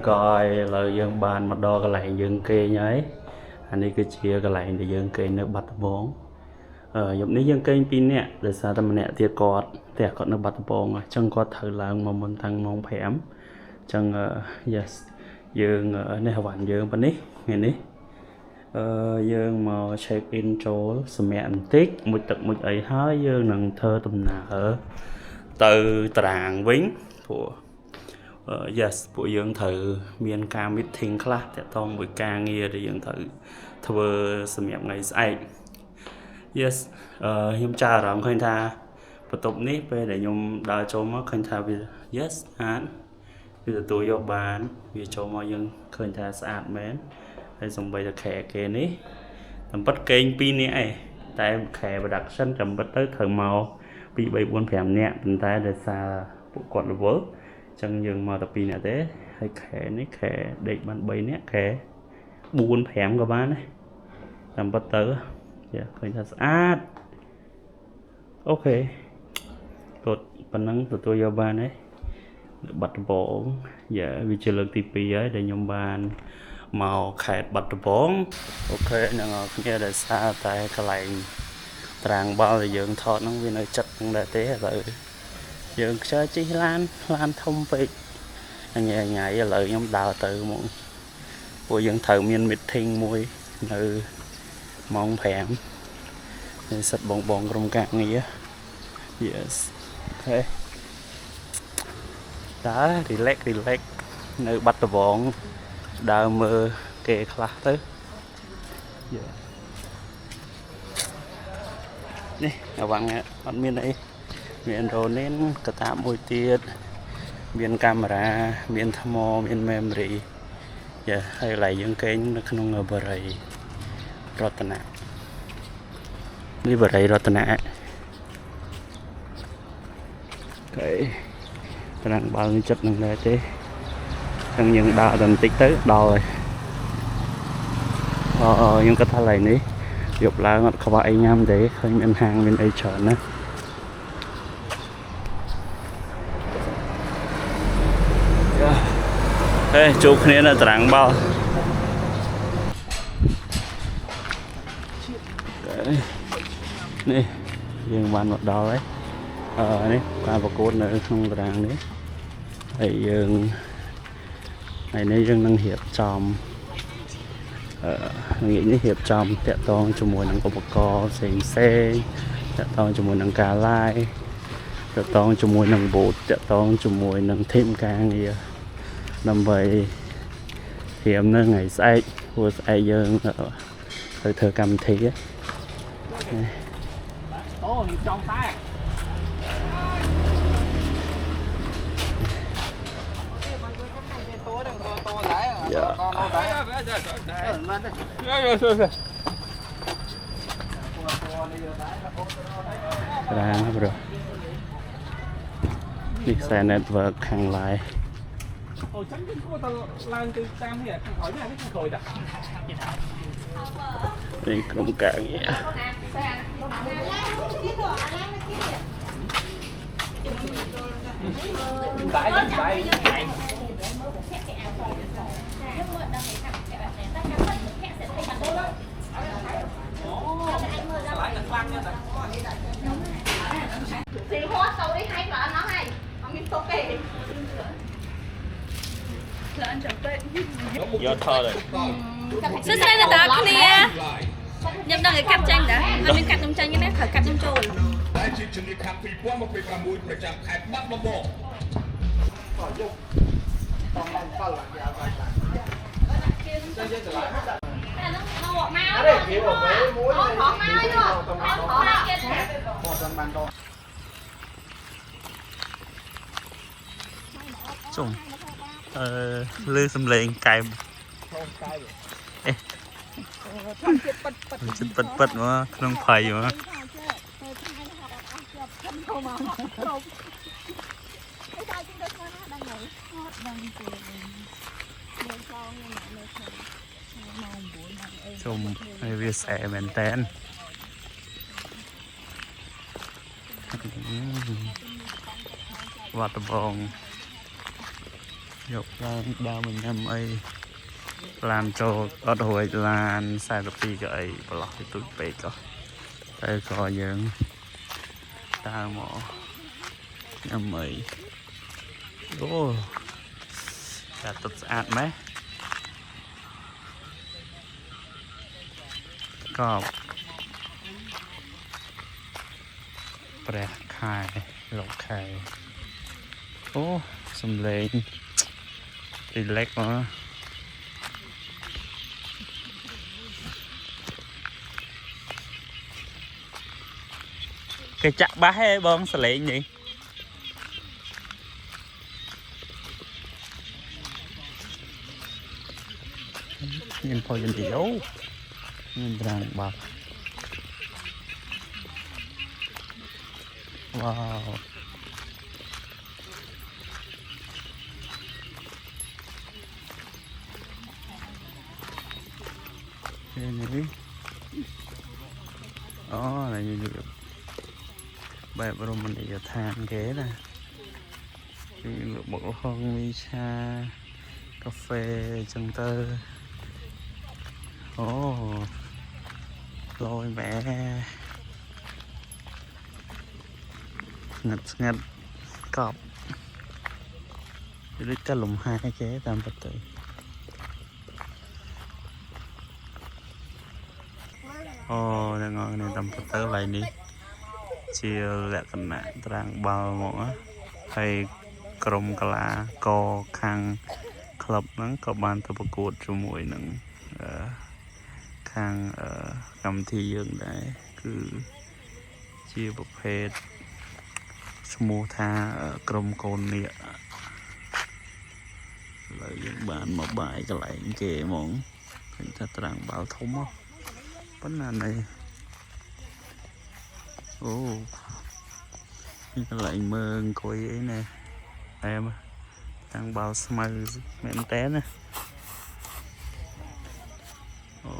coi là dương bàn mà đo cái lại dương kê nhấy anh đi cái chia cái lại để dương kê nước bát bóng giống như dương kê pin nè để sao tầm nè tiệt cọt tiệt cọt nước bát bóng chân cọt thử là mà mình thằng mong phèm chân yes dương này hoàn dương bên ní ngày ní dương mà check in chỗ sầm tích một tận một ấy hái dương nằng thơ tầm nà ở từ tràng vĩnh của yes ពួកយើងត្រូវមានការ meeting ខ្លះតាក់ទងមួយការងារដែលយើងត្រូវធ្វើសម្រាប់ថ្ងៃស្អែក yes ខ្ញុំចាប់អារម្មណ៍ឃើញថាបន្ទប់នេះពេលដែលខ្ញុំដើរចូលមកឃើញថាវា yes ស្អាតវាទទួលយកបានវាចូលមកយើងឃើញថាស្អាតមែនហើយសំបីតែខែគេនេះតាមពិតគេង2នាក់ឯងតែខែ production ចាំពិតទៅត្រូវមក2 3 4 5នាក់ប៉ុន្តែដោយសារពួកគាត់រវល់ចឹងយើងមកតែ2នាក់ទេហើយខែនេះខែដេកបាន3នាក់ខែ4 5ក៏បានដែរតាមពិតទៅឃើញថាស្អាតអូខេគាត់ប៉ុណ្ណឹងទទួលយកបានហើយបាត់ដំបងវាជាលើកទី2ហើយដែលខ្ញុំបានមកខេត្តបាត់ដំបងអូខេនឹងគ្នាដែលសារតែកន្លែងត្រាំងបាល់ដែលយើងថតហ្នឹងវានៅចិត្តហ្នឹងដែរទេឥឡូវយើងខ្ជិលជិះឡានធំពេកញ៉ៃឥឡូវខ្ញុំដើរទៅហ្មងពួកយើងត្រូវមាន meeting មួយនៅម៉ោង5នេះសិតបងក្រុមការងារ yes អូខេដើរ relax នៅបាត់ដំបងដើរមើលគេខ្លះទៅនេះអាវ៉ាំងអត់មានអីមានរ៉ូនេនកតាបមួយទៀតមានកាមេរ៉ាមានថ្មមាន memory ហើយកន្លែងយើងកេងនៅក្នុងបរិយារតនៈនេះបរិយារតនៈអូខេត្រាំងបាល់នេះចិត្តនឹងដែរទេចឹងយើងដើរដល់បន្តិចទៅដល់ហើយខ្ញុំគិតថាកន្លែងនេះយប់ឡើងអត់ខ្វះអីញ៉ាំទេឃើញមានហាងមានអីច្រើនណាជួបគ្នានៅត្រាំងបាល់នេះយើងបានមកដល់ហើយនេះការប្រកួតនៅក្នុងតារាងនេះហើយយើងថ្ងៃនេះយើងនឹងរៀបចំងាកនេះរៀបចំតាក់ទងជាមួយនឹងឧបករណ៍ផ្សេងតាក់ទងជាមួយនឹងការ live តាក់ទងជាមួយនឹង booth តាក់ទងជាមួយនឹង team ការងារដើម្បីធៀមនៅថ្ងៃស្អែកព្រោះស្អែកយើងត្រូវធ្វើកម្មវិធីអូរៀបចំតែរាងប្រូនេះខ្សែ network ខាង live អូចឹងយើងគួរតែឡើងទៅតាមនេះខាងក្រោយនេះខាងក្រោយតានេះក្រុមការងារយកថតហើយសួស្ដីអ្នកទាំងអស់គ្នាខ្ញុំដឹងឲ្យកាត់ចាញ់ដែរអត់មានកាត់ខ្ញុំចាញ់ទេណាត្រូវកាត់ខ្ញុំចូលដែលជាជំនាញខាត់2026ប្រចាំខេត្តបាត់ដំបងយកតំឡើងកលយ៉ាបាយចាញ់យើងឆ្លាតតែនឹងមកមកអរេគេមកមួយផងមកហើយនោះផងទៀតបងសំបានដល់ជុំលឺសំឡេងកែមចិត្តប៉ិតមកក្នុងភ័យមកជុំវាស្អែមែនតើវត្តបង យកឡើងដើមញ៉ាំអីឡានចូលអត់រួចឡាន42ក៏អីប្រឡោះទៅទូចពេកក៏តែក៏យើងដើរមកញ៉ាំអីអូតែទឹកស្អាតម៉េះក៏ព្រះខែលោកខែអូសំឡេងរីឡែកមកគេចាក់បាសហេបងសលេងនេះមានផយន្តីអូមានត្រាំងបាក់វ៉ាវនេះអូnàyបែបរមណីយដ្ឋានគេណាមានបុកហងមីឆាកាហ្វេចឹងទៅអូលយម៉ែស្ងាត់កប់ដូចតែលំហែគេតាមប្រទេសអូទាំងអស់នេះតាមប្រទេសឡើយនេះជាលក្ខណៈត្រាំងបាល់មកហើយក្រុមកីឡាករខាងក្លឹបហ្នឹងក៏បានទៅប្រកួតជាមួយនឹងខាងកម្មវិធីយើងដែរគឺជាប្រភេទឈ្មោះថាក្រុមកូននាគឥឡូវយើងបានមកបាយកន្លែងគេហ្មងឃើញថាត្រាំងបាល់ធំមកប៉ុណ្ណានេះអូនេះកន្លែងមើលអង្គុយអីណែអែមតាំងបាល់ស្មៅមែនតើណាអូ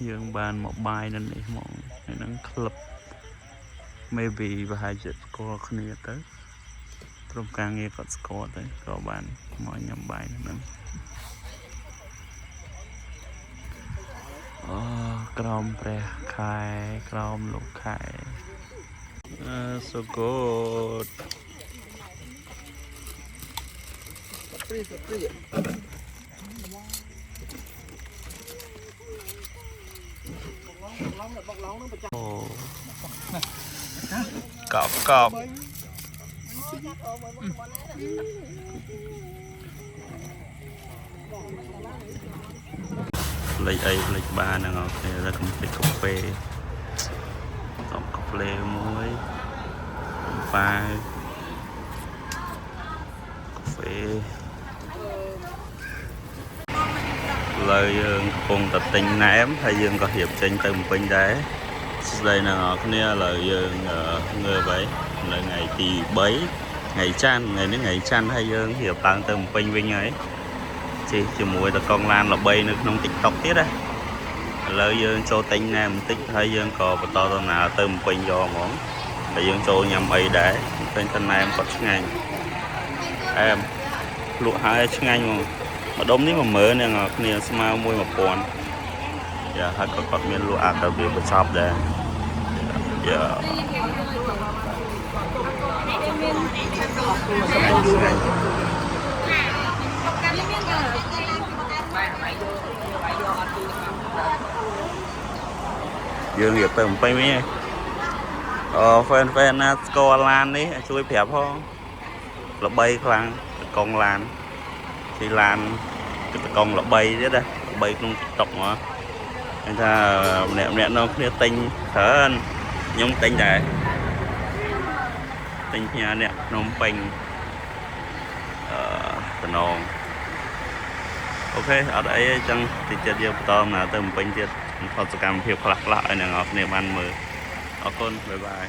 យើងបានមកបាយនៅនេះហ្មងហើយនឹងក្លឹប maybe ប្រហែលជាស្គាល់គ្នាទៅក្រុមការងារគាត់ស្គាល់ទៅក៏បានមកញ៉ាំបាយនៅហ្នឹងអូក្រមព្រះខែក្រមលោកខែso good អូកប់កប់ផ្លេចអីផ្លេចបានហ្នឹងអត់ទេតែកុំភ្លេចកាហ្វេតបកាហ្វេមួយប៉ាកាហ្វេលើយើងកំពុងតែទិញណែមហើយយើងក៏រៀបចេញទៅបំពេញដែរស្ដីអ្នកនរគ្នាឥឡូវយើងងើបហើយនៅថ្ងៃទី3ថ្ងៃច័ន្ទថ្ងៃនេះថ្ងៃច័ន្ទហើយយើងរៀបឡើងទៅបំពេញវិញហើយជិះជាមួយតកងឡានល្បីនៅក្នុង TikTok ទៀតណាឥឡូវយើងចូលទិញណែបន្តិចហើយយើងក៏បន្តដំណើរទៅបំពេញយកហ្មងហើយយើងចូលញ៉ាំអីដែរឃើញថាណែមគាត់ឆ្ងាញ់អែមលក់ហើយឆ្ងាញ់ហ្មងម្ដុំនេះ10000អ្នកនរគ្នាស្មើមួយ1000យ៉ាហើយក៏គាត់មានលក់អាទៅវាបញ្ចប់ដែរយ៉ាយើងរៀបទៅបំពេញវិញហ្វេនណាស្គាល់ឡាននេះជួយប្រាប់ផងល្បីខ្លាំងកងឡានទីឡានគឺតកងល្បីទៀតណាល្បីក្នុង TikTok មកគេថាម្នាក់នាំគ្នាទិញច្រើនខ្ញុំទិញដែរទិញផ្ញើអ្នកភ្នំពេញតំណងអូខេអត់អីទេចឹងតិចទៀតយើងបន្តដំណើរទៅបំពេញទៀតផលសកម្មភាពខ្លះៗឲ្យអ្នកនរគ្នាបានមើលអរគុណបាយបាយ